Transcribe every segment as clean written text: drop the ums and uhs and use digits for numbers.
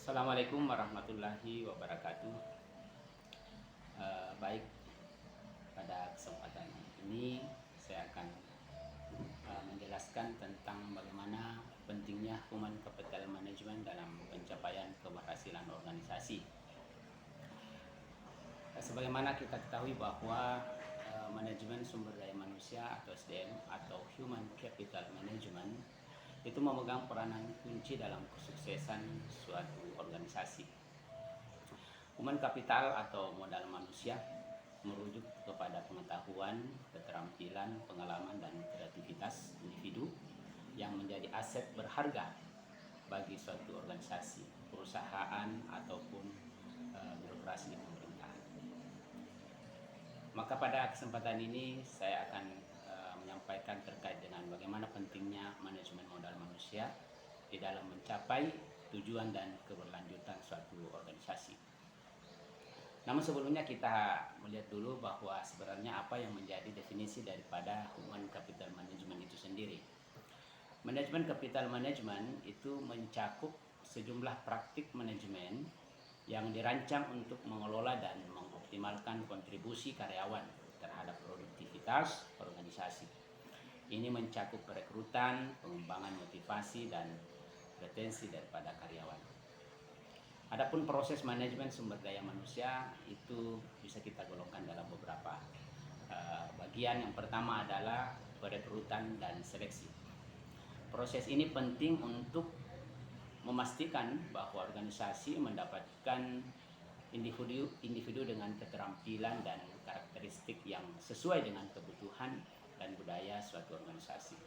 Assalamualaikum warahmatullahi wabarakatuh. Baik, pada kesempatan ini saya akan menjelaskan tentang bagaimana pentingnya Human Capital Management dalam pencapaian keberhasilan organisasi. Sebagaimana kita ketahui bahwa manajemen sumber daya manusia atau SDM atau Human Capital Management itu memegang peranan kunci dalam kesuksesan suatu organisasi. Human capital atau modal manusia merujuk kepada pengetahuan, keterampilan, pengalaman, dan kreativitas individu yang menjadi aset berharga bagi suatu organisasi, perusahaan, ataupun birokrasi di pemerintahan. Maka pada kesempatan ini saya akan menyampaikan terkait dengan bagaimana pentingnya manajemen modal manusia di dalam mencapai tujuan dan keberlanjutan suatu organisasi. Namun sebelumnya kita melihat dulu bahwa sebenarnya apa yang menjadi definisi daripada Human Capital Management itu sendiri. Manajemen Capital Management itu mencakup sejumlah praktik manajemen yang dirancang untuk mengelola dan mengoptimalkan kontribusi karyawan terhadap produktivitas organisasi. Ini mencakup perekrutan, pengembangan motivasi, dan retensi daripada karyawan. Adapun proses manajemen sumber daya manusia itu bisa kita golongkan dalam beberapa bagian. Yang pertama adalah perekrutan dan seleksi. Proses ini penting untuk memastikan bahwa organisasi mendapatkan individu dengan keterampilan dan karakteristik yang sesuai dengan kebutuhan dan budaya suatu organisasi.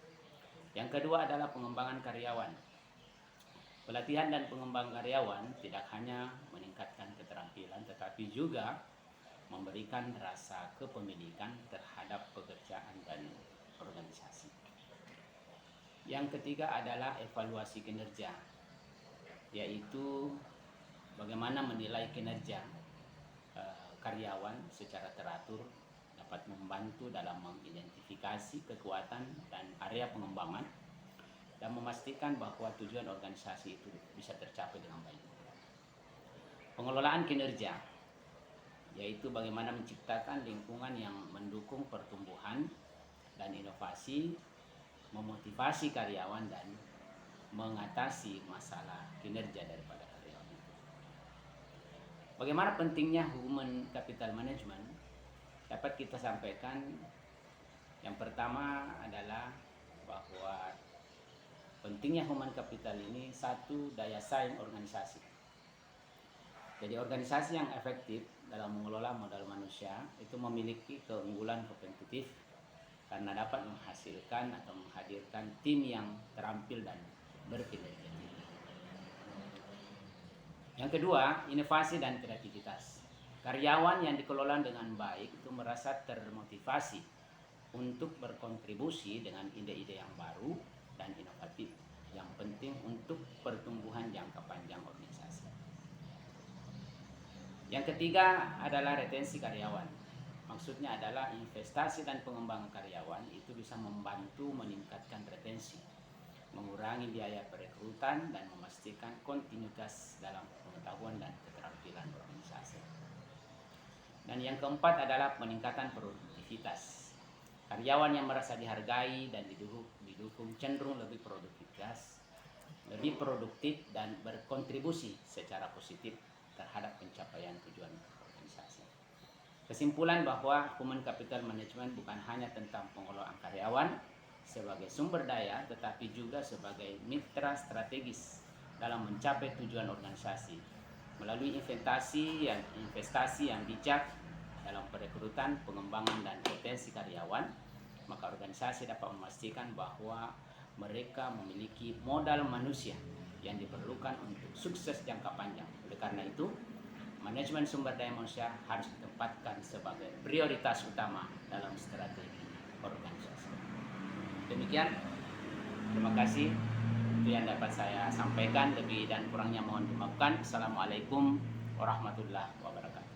Yang kedua adalah pengembangan karyawan. Pelatihan dan pengembangan karyawan tidak hanya meningkatkan keterampilan tetapi juga memberikan rasa kepemilikan terhadap pekerjaan dan organisasi. Yang ketiga adalah evaluasi kinerja, yaitu bagaimana menilai kinerja karyawan secara teratur dapat membantu dalam mengidentifikasi kekuatan dan area pengembangan dan memastikan bahwa tujuan organisasi itu bisa tercapai dengan baik. Pengelolaan kinerja, yaitu bagaimana menciptakan lingkungan yang mendukung pertumbuhan dan inovasi, memotivasi karyawan, dan mengatasi masalah kinerja daripada karyawan itu. Bagaimana pentingnya Human Capital Management? Dapat kita sampaikan, yang pertama adalah bahwa pentingnya human capital ini satu, daya saing organisasi. Jadi organisasi yang efektif dalam mengelola modal manusia itu memiliki keunggulan kompetitif karena dapat menghasilkan atau menghadirkan tim yang terampil dan berkinerja. Yang kedua, inovasi dan kreativitas. Karyawan yang dikelola dengan baik itu merasa termotivasi untuk berkontribusi dengan ide-ide yang baru dan inovatif yang penting untuk pertumbuhan jangka panjang organisasi. Yang ketiga adalah retensi karyawan. Maksudnya adalah investasi dan pengembangan karyawan itu bisa membantu meningkatkan retensi, mengurangi biaya perekrutan, dan memastikan kontinuitas dalam pengetahuan dan keterampilan organisasi. Dan yang keempat adalah peningkatan produktivitas. Karyawan yang merasa dihargai dan didukung cenderung lebih produktif dan berkontribusi secara positif terhadap pencapaian tujuan organisasi. Kesimpulan bahwa Human Capital Management bukan hanya tentang pengelolaan karyawan sebagai sumber daya, tetapi juga sebagai mitra strategis dalam mencapai tujuan organisasi. Melalui investasi yang bijak dalam perekrutan, pengembangan, dan retensi karyawan, maka organisasi dapat memastikan bahwa mereka memiliki modal manusia yang diperlukan untuk sukses jangka panjang. Oleh karena itu, manajemen sumber daya manusia harus ditempatkan sebagai prioritas utama dalam strategi organisasi. Demikian, terima kasih. Itu yang dapat saya sampaikan. Lebih dan kurangnya mohon dimaafkan. Assalamualaikum warahmatullahi wabarakatuh.